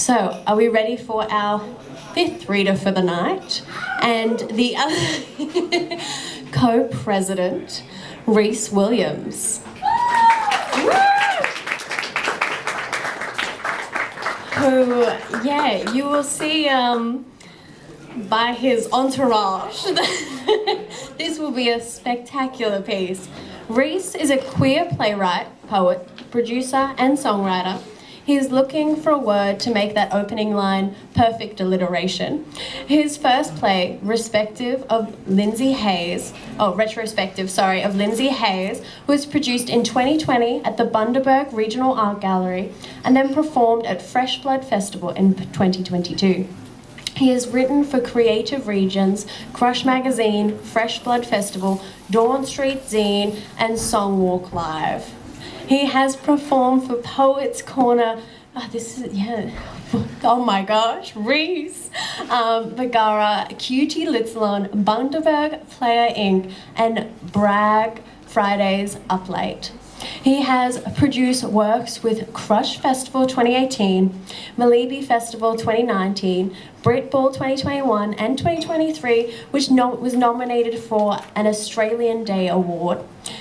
So, are we ready for our fifth reader for the night? And the other co-president, Rhys Williams. Who, yeah, you will see by his entourage. This will be a spectacular piece. Rhys is a queer playwright, poet, producer and songwriter. He is looking for a word to make that opening line perfect alliteration. His first play, Retrospective of Lindsay Hayes, was produced in 2020 at the Bundaberg Regional Art Gallery and then performed at Freshblood Festival in 2022. He has written for Creative Regions, Crush Magazine, Freshblood Festival, Dawnstreet Zine and Songwalk Live. He has performed for Poets Corner, oh my gosh, Rhys, Bagara, QUT Lit Salon, Bundaberg Player Inc and BRAG Fridays UpLate. He has produced works with Crush Festival 2018, Milibi Festival 2019, Briteball 2021 and 2023, which was nominated for an Australian Day Award.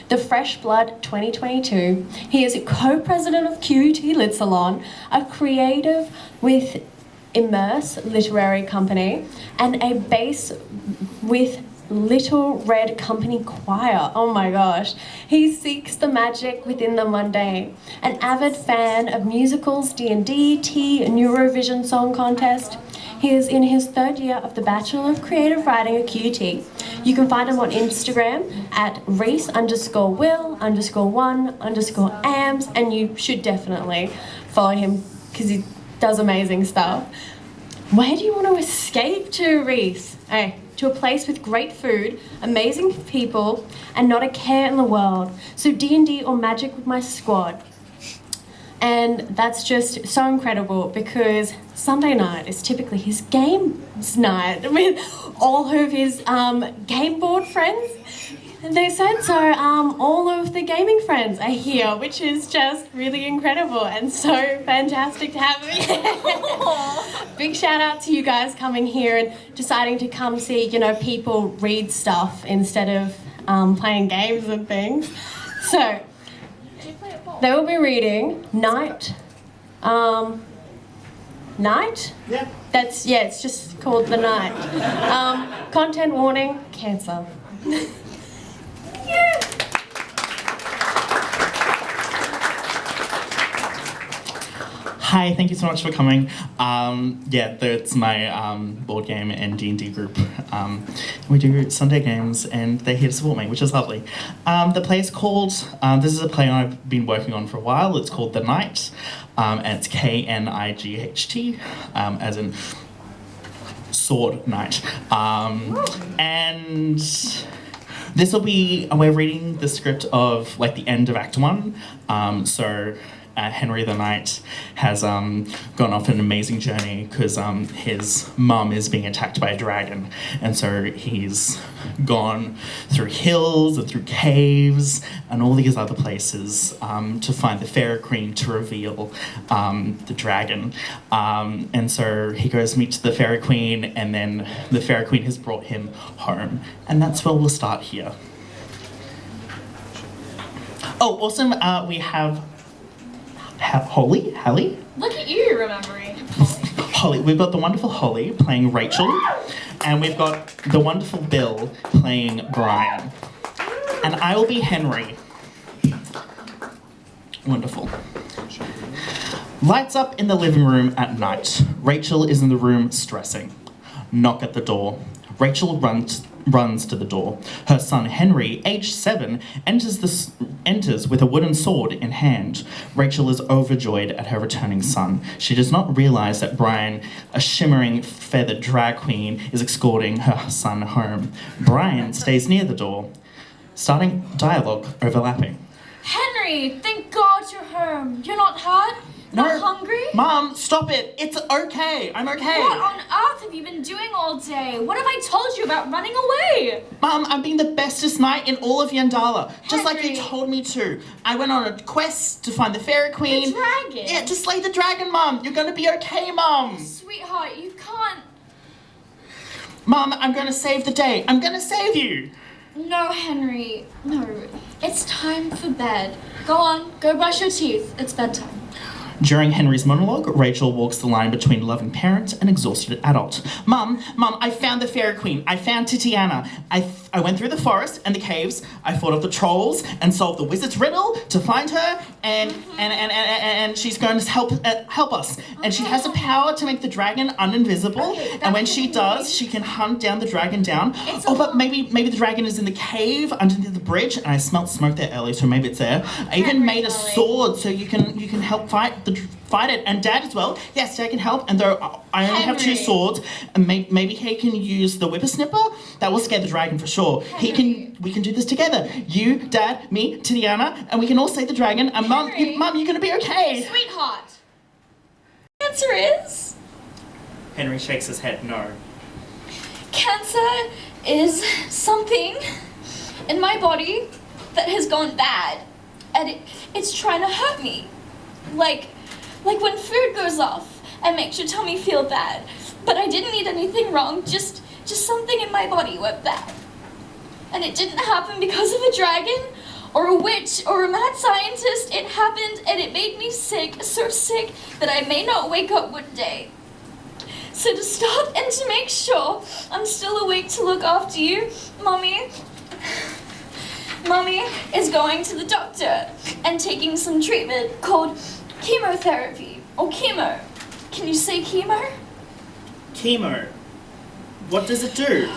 The Freshblood 2022. He is a co-president of QUT Lit Salon, a creative with IMRSE Literary Company, and a bass with Little Red Company Choir. Oh my gosh. He seeks the magic within the mundane. An avid fan of musicals, D&D, tea, and Eurovision Song Contest. He is in his third year of the Bachelor of Creative Writing at QUT. You can find him on Instagram at Rhys_Will_1_AMS, and you should definitely follow him because he does amazing stuff. Where do you want to escape to, Rhys? Hey, to a place with great food, amazing people, and not a care in the world. So D&D or Magic with my squad. And that's just so incredible because Sunday night is typically his games night with all of his game board friends. And they said so, all of the gaming friends are here, which is just really incredible and so fantastic to have me. Big shout out to you guys coming here and deciding to come see, people read stuff instead of playing games and things. So, they will be reading Night. Night? Yeah. It's just called The Night. Content warning, Cancer. Hi, thank you so much for coming. It's my board game and D&D group. We do Sunday games and they're here to support me, which is lovely. The play is called, this is a play I've been working on for a while. It's called The Night, and it's KNIGHT, as in sword night. And this will be, we're reading the script of the end of Act 1. Henry the Knight has gone off an amazing journey because his mum is being attacked by a dragon, and so he's gone through hills and through caves and all these other places to find the Fairy Queen to reveal the dragon. And so he goes meet the Fairy Queen, and then the Fairy Queen has brought him home, and that's where we'll start here. Oh, awesome! We have Holly? Look at you remembering. Holly. We've got the wonderful Holly playing Rachel, and we've got the wonderful Bill playing Brian. And I will be Henry. Wonderful. Lights up in the living room at night. Rachel is in the room stressing. Knock at the door. Rachel runs to the door. Her son Henry, aged 7, enters with a wooden sword in hand. Rachel is overjoyed at her returning son. She does not realize that Brian, a shimmering feathered drag queen, is escorting her son home. Brian stays near the door, starting dialogue overlapping. Henry, thank God you're home. You're not hurt? No. Not hungry? Mum, stop it. It's okay. I'm okay. What on earth have you been doing all day? What have I told you about running away? Mum, I'm being the bestest knight in all of Yandala, just like you Henry. told me to. I went on a quest to find the fairy queen. The dragon? Yeah, to slay the dragon, Mum. You're gonna be okay, Mum. Sweetheart, you can't. Mum, I'm gonna save the day. I'm gonna save you. No, Henry. No. It's time for bed. Go on, go brush your teeth. It's bedtime. During Henry's monologue, Rachel walks the line between loving parent and exhausted adult. Mum, I found the fairy queen. I found Titiana. I went through the forest and the caves. I fought off the trolls and solved the wizard's riddle to find her. And she's going to help us. And she has the power to make the dragon uninvisible. Okay, And when that's she okay. does, she can hunt down the dragon down. It's Oh, a but lot. maybe the dragon is in the cave underneath the bridge. And I smelt smoke there earlier, so maybe it's there. I even Henry, made a darling. sword so you can help fight it, and Dad as well. Yes, Dad can help. And though I only have 2 Henry. swords, and maybe he can use the whippersnipper. That will scare the dragon for sure. Henry. We can do this together. You, Dad, me, Titiana, and we can all save the dragon. And Mum, Henry. you're gonna be okay. Sweetheart. Cancer is? Henry shakes his head. No. Cancer is something in my body that has gone bad. And it's trying to hurt me. Like when food goes off and makes your tummy feel bad. But I didn't eat anything wrong, just something in my body went bad. And it didn't happen because of a dragon or a witch or a mad scientist. It happened and it made me sick, so sick that I may not wake up one day. So to stop and to make sure I'm still awake to look after you, Mommy is going to the doctor and taking some treatment called chemotherapy or chemo. Can you say chemo? Chemo. What does it do?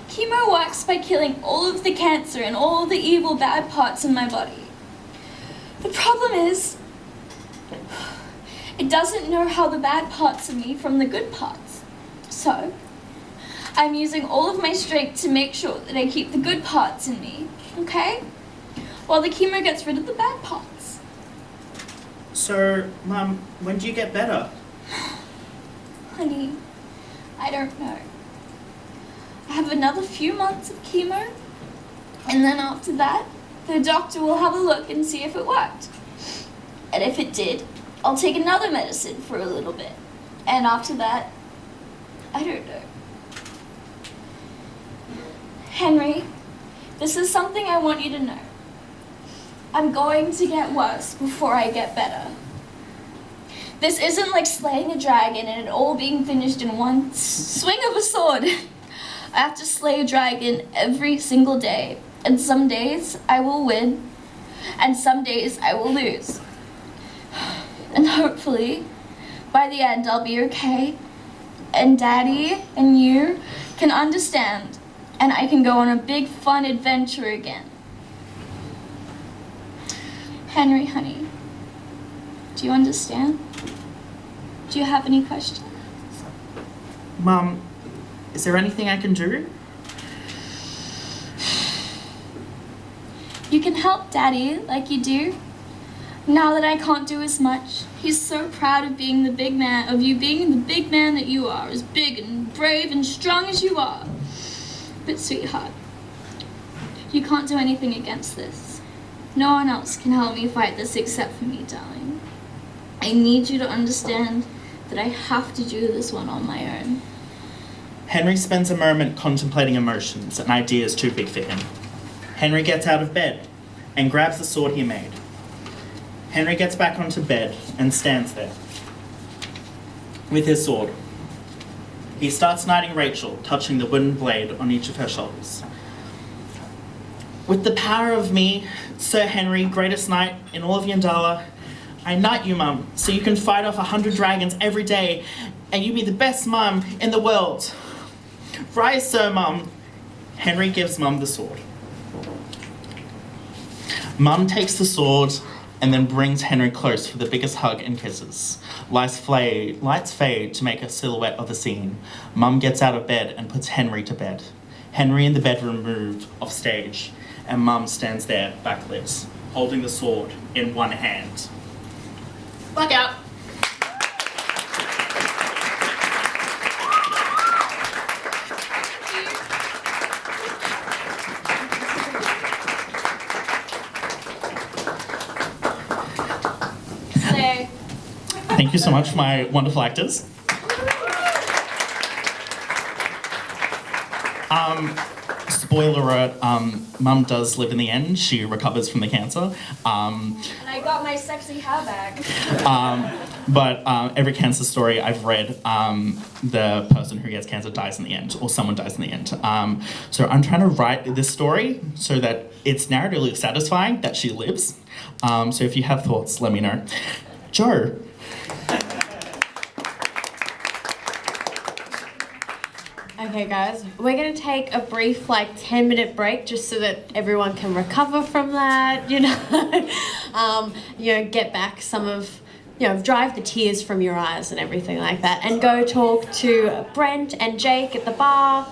Chemo works by killing all of the cancer and all the evil bad parts in my body. The problem is, it doesn't know how the bad parts of me from the good parts. So, I'm using all of my strength to make sure that I keep the good parts in me, okay? While the chemo gets rid of the bad parts. So, Mum, when do you get better? Honey, I don't know. I have another few months of chemo, and then after that, the doctor will have a look and see if it worked. And if it did, I'll take another medicine for a little bit. And after that, I don't know. Henry, this is something I want you to know. I'm going to get worse before I get better. This isn't like slaying a dragon and it all being finished in one swing of a sword. I have to slay a dragon every single day. And some days I will win, and some days I will lose. And hopefully, by the end I'll be okay, and Daddy and you can understand, and I can go on a big fun adventure again. Henry, honey, do you understand? Do you have any questions? Mum, is there anything I can do? You can help Daddy like you do. Now that I can't do as much, he's so proud of being the big man, of you being the big man that you are, as big and brave and strong as you are. But sweetheart, you can't do anything against this. No one else can help me fight this except for me, darling. I need you to understand that I have to do this one on my own. Henry spends a moment contemplating emotions and ideas too big for him. Henry gets out of bed and grabs the sword he made. Henry gets back onto bed and stands there with his sword. He starts knighting Rachel, touching the wooden blade on each of her shoulders. With the power of me, Sir Henry, greatest knight in all of Yandala, I knight you, Mum, so you can fight off 100 dragons every day, and you be the best Mum in the world. Rise, Sir Mum. Henry gives Mum the sword. Mum takes the sword and then brings Henry close for the biggest hug and kisses. Lights fade to make a silhouette of the scene. Mum gets out of bed and puts Henry to bed. Henry in the bedroom moved off stage, and Mum stands there, backlit, holding the sword in one hand. Blackout! Thank you so much, my wonderful actors. Spoiler alert, Mum does live in the end. She recovers from the cancer. And I got my sexy hair back. But every cancer story I've read, the person who gets cancer dies in the end, or someone dies in the end. So I'm trying to write this story so that it's narratively satisfying that she lives. So if you have thoughts, let me know. Joe. Okay guys, we're going to take a brief 10-minute break just so that everyone can recover from that, get back some of, drive the tears from your eyes and everything like that, and go talk to Brent and Jake at the bar,